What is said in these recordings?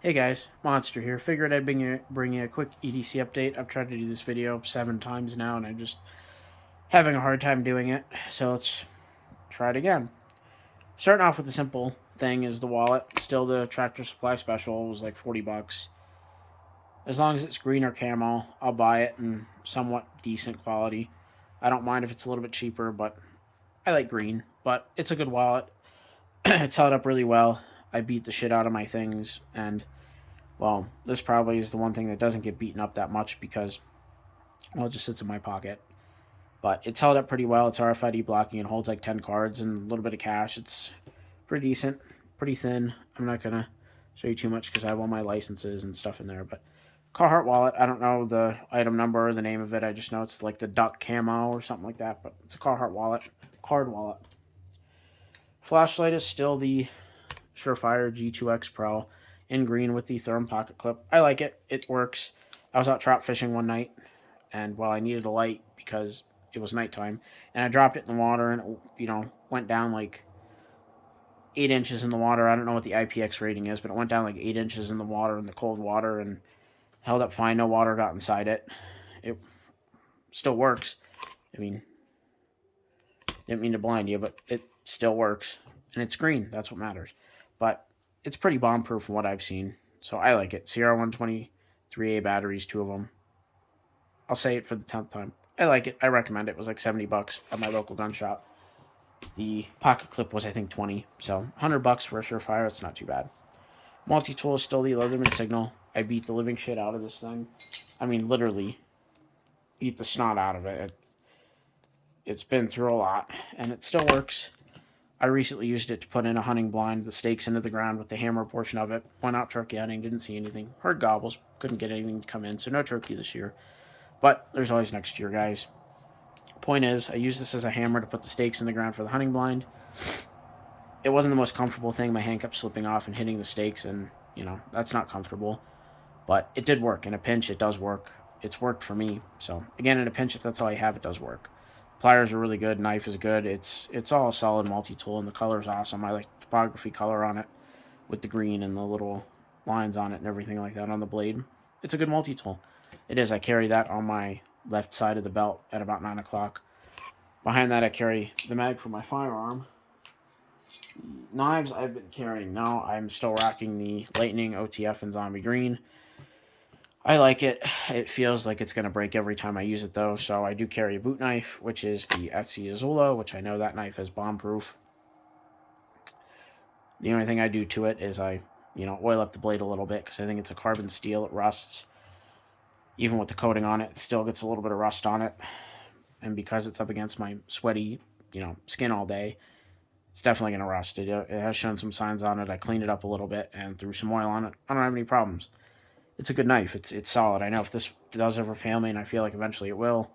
Hey guys, Monster here. Figured I'd bring you a quick EDC update. I've tried to do this video 7 times now and I'm just having a hard time doing it. So let's try it again. Starting off with the simple thing is the wallet. Still the Tractor Supply special. It was like 40 bucks. As long as it's green or camo, I'll buy it in somewhat decent quality. I don't mind if it's a little bit cheaper, but I like green. But it's a good wallet. It's held up really well. I beat the shit out of my things, and well, this probably is the one thing that doesn't get beaten up that much because, well, it just sits in my pocket. But it's held up pretty well. It's RFID blocking. It holds like 10 cards and a little bit of cash. It's pretty decent, pretty thin. I'm not going to show you too much because I have all my licenses and stuff in there. But Carhartt wallet, I don't know the item number or the name of it. I just know it's like the duck camo or something like that. But it's a Carhartt wallet, card wallet. Flashlight is still the Surefire G2X Pro in green with the therm pocket clip. I like it. It works. I was out trout fishing one night, and I needed a light because it was nighttime, and I dropped it in the water, and it, went down like 8 inches in the water. I don't know what the IPX rating is, but it went down like 8 inches in the water in the cold water, and held up fine. No water got inside it. It still works. I mean, didn't mean to blind you, but it still works, and it's green. That's what matters. But it's pretty bomb proof from what I've seen, so I like it. CR 123A batteries, two of them. I'll say it for the 10th time. I like it. I recommend it. It was like 70 bucks at my local gun shop. The pocket clip was, I think, 20. So 100 bucks for a Surefire. It's not too bad. Multi tool is still the Leatherman Signal. I beat the living shit out of this thing. I mean, literally, beat the snot out of it. It's been through a lot, and it still works. I recently used it to put in a hunting blind, the stakes into the ground with the hammer portion of it. Went out turkey hunting, didn't see anything. Heard gobbles, couldn't get anything to come in, so no turkey this year. But there's always next year, guys. Point is, I used this as a hammer to put the stakes in the ground for the hunting blind. It wasn't the most comfortable thing. My hand kept slipping off and hitting the stakes, and, that's not comfortable. But it did work. In a pinch, it does work. It's worked for me. So, again, in a pinch, if that's all you have, it does work. Pliers are really good. Knife is good. It's all a solid multi-tool, and the color is awesome. I like topography color on it with the green and the little lines on it and everything like that on the blade. It's a good multi-tool. It is. I carry that on my left side of the belt at about 9 o'clock. Behind that, I carry the mag for my firearm. Knives I've been carrying now. I'm still rocking the Lightning OTF and Zombie Green. I like it. It feels like it's going to break every time I use it, though. So I do carry a boot knife, which is the Etsy Azula, which I know that knife is bomb-proof. The only thing I do to it is I, oil up the blade a little bit because I think it's a carbon steel. It rusts. Even with the coating on it, it still gets a little bit of rust on it. And because it's up against my sweaty, skin all day, it's definitely going to rust. It has shown some signs on it. I cleaned it up a little bit and threw some oil on it. I don't have any problems. It's a good knife. It's solid. I know if this does ever fail me, and I feel like eventually it will,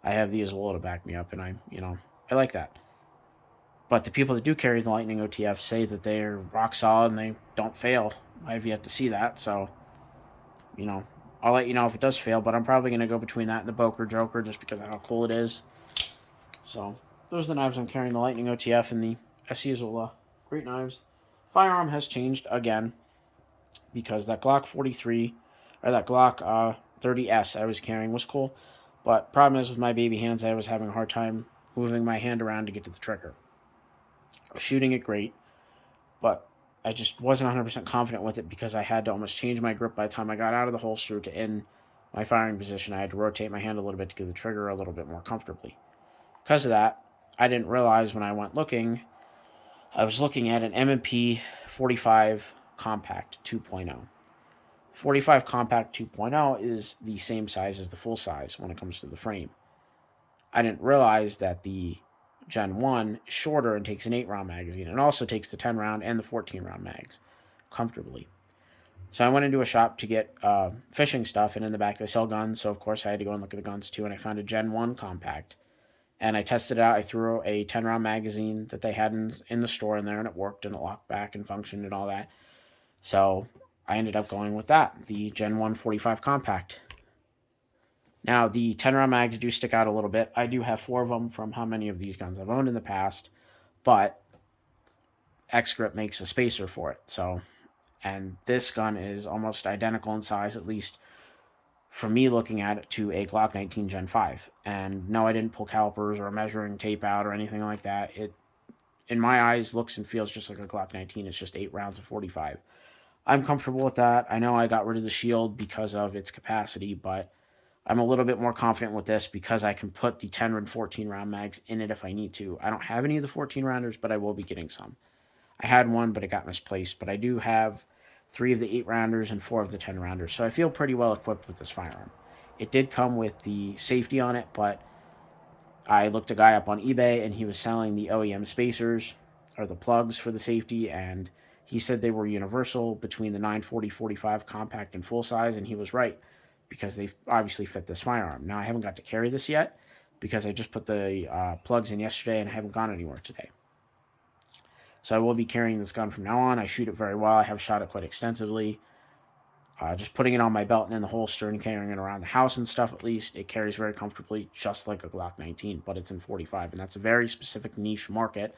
I have the Azula to back me up, and I like that. But the people that do carry the Lightning OTF say that they're rock solid and they don't fail. I've yet to see that, so I'll let you know if it does fail. But I'm probably going to go between that and the Boker Joker just because of how cool it is. So those are the knives I'm carrying: the Lightning OTF and the SC Azula. Great knives. Firearm has changed again because that Glock 43 or that Glock 30S I was carrying was cool, but problem is with my baby hands, I was having a hard time moving my hand around to get to the trigger. I was shooting it great, but I just wasn't 100% confident with it because I had to almost change my grip by the time I got out of the holster to in my firing position. I had to rotate my hand a little bit to get the trigger a little bit more comfortably. Because of that, I didn't realize when I went looking, I was looking at an M&P 45 Compact 2.0. 45 Compact 2.0 is the same size as the full size when it comes to the frame. I didn't realize that the Gen 1 is shorter and takes an 8-round magazine, and also takes the 10-round and the 14-round mags comfortably. So I went into a shop to get fishing stuff, and in the back they sell guns, so of course I had to go and look at the guns too, and I found a Gen 1 Compact. And I tested it out. I threw a 10-round magazine that they had in the store in there, and it worked, and it locked back and functioned and all that. So I ended up going with that, the Gen 1 45 Compact. Now, the 10-round mags do stick out a little bit. I do have 4 of them from how many of these guns I've owned in the past, but X-Grip makes a spacer for it. So And this gun is almost identical in size, at least for me looking at it, to a Glock 19 Gen 5. And no, I didn't pull calipers or measuring tape out or anything like that. It, in my eyes, looks and feels just like a Glock 19. It's just 8 rounds of 45. I'm comfortable with that. I know I got rid of the shield because of its capacity, but I'm a little bit more confident with this because I can put the 10 and 14 round mags in it if I need to. I don't have any of the 14 rounders, but I will be getting some. I had one, but it got misplaced. But I do have 3 of the 8 rounders and 4 of the 10 rounders, so I feel pretty well equipped with this firearm. It did come with the safety on it, but I looked a guy up on eBay and he was selling the OEM spacers or the plugs for the safety, and he said they were universal between the 940, 45 compact and full size, and he was right because they obviously fit this firearm. Now I haven't got to carry this yet because I just put the plugs in yesterday and I haven't gone anywhere today. So I will be carrying this gun from now on. I shoot it very well. I have shot it quite extensively. Just putting it on my belt and in the holster and carrying it around the house and stuff, at least, it carries very comfortably, just like a Glock 19, but it's in 45. And that's a very specific niche market,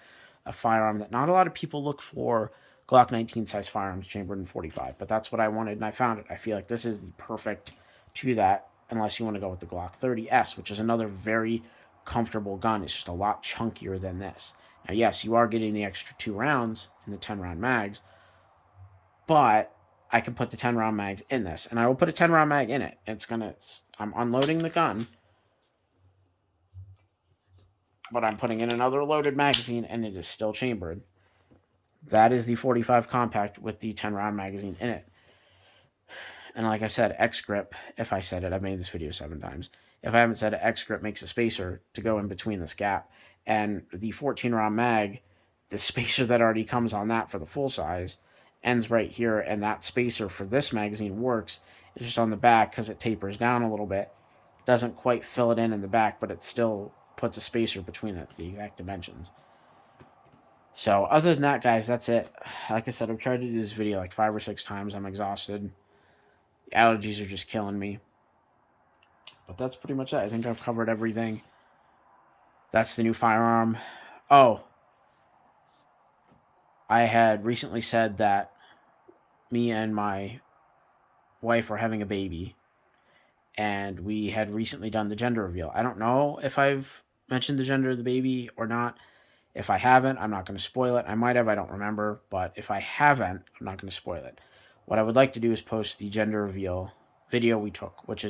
a firearm that not a lot of people look for Glock 19 size firearms chambered in 45. But that's what I wanted, and I found it. I feel like this is the perfect to that, unless you want to go with the Glock 30S, which is another very comfortable gun. It's just a lot chunkier than this. Now, yes, you are getting the extra 2 rounds in the 10-round mags, but I can put the 10-round mags in this, and I will put a 10-round mag in it. I'm unloading the gun, but I'm putting in another loaded magazine, and it is still chambered. That is the 45 compact with the 10-round magazine in it. And like I said, X-Grip, if I said it, I've made this video 7 times. If I haven't said it, X-Grip makes a spacer to go in between this gap. And the 14-round mag, the spacer that already comes on that for the full size, ends right here, and that spacer for this magazine works. It's just on the back because it tapers down a little bit. Doesn't quite fill it in the back, but it still puts a spacer between it, the exact dimensions. So other than that, guys, that's it. Like I said, I've tried to do this video like 5 or 6 times. I'm exhausted. The allergies are just killing me. But that's pretty much it. I think I've covered everything. That's the new firearm. Oh, I had recently said that me and my wife are having a baby, and we had recently done the gender reveal. I don't know if I've mentioned the gender of the baby or not. If I haven't, I'm not going to spoil it. I might have, I don't remember, but if I haven't, I'm not going to spoil it. What I would like to do is post the gender reveal video we took, which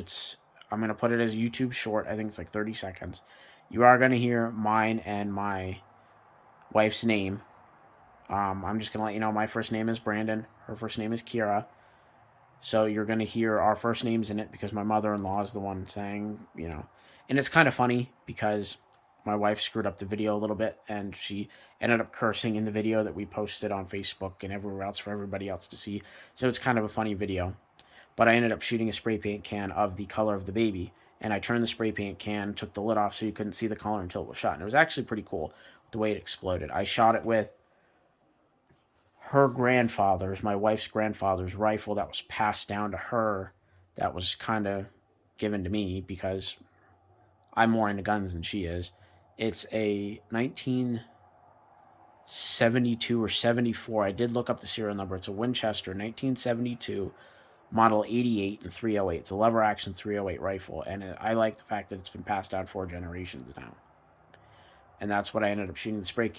I'm going to put it as a YouTube short. I think it's like 30 seconds. You are going to hear mine and my wife's name. I'm just going to let you know my first name is Brandon. Her first name is Kira. So you're going to hear our first names in it because my mother-in-law is the one saying, you know. And it's kind of funny because my wife screwed up the video a little bit, and she ended up cursing in the video that we posted on Facebook and everywhere else for everybody else to see. So it's kind of a funny video. But I ended up shooting a spray paint can of the color of the baby, and I turned the spray paint can, took the lid off so you couldn't see the color until it was shot. And it was actually pretty cool the way it exploded. I shot it with her grandfather's, my wife's grandfather's rifle that was passed down to her, that was kind of given to me because I'm more into guns than she is. It's a 1972 or 74. I did look up the serial number. It's a Winchester 1972 model 88 and 308. It's a lever action 308 rifle, and I like the fact that it's been passed down 4 generations now. And that's what I ended up shooting the spray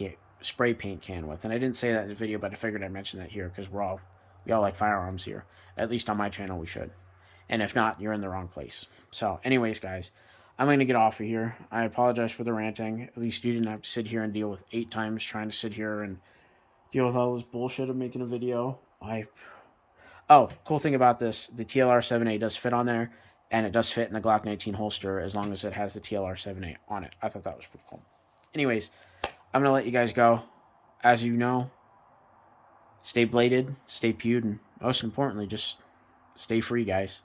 paint can with. And I didn't say that in the video, but I figured I'd mention that here because we all like firearms here. At least on my channel we should. And if not, you're in the wrong place. So anyways, guys, I'm going to get off of here. I apologize for the ranting. At least you didn't have to sit here and deal with 8 times trying to sit here and deal with all this bullshit of making a video. Oh, cool thing about this, the TLR-7A does fit on there, and it does fit in the Glock 19 holster as long as it has the TLR-7A on it. I thought that was pretty cool. Anyways, I'm going to let you guys go. As you know, stay bladed, stay pewed, and most importantly, just stay free, guys.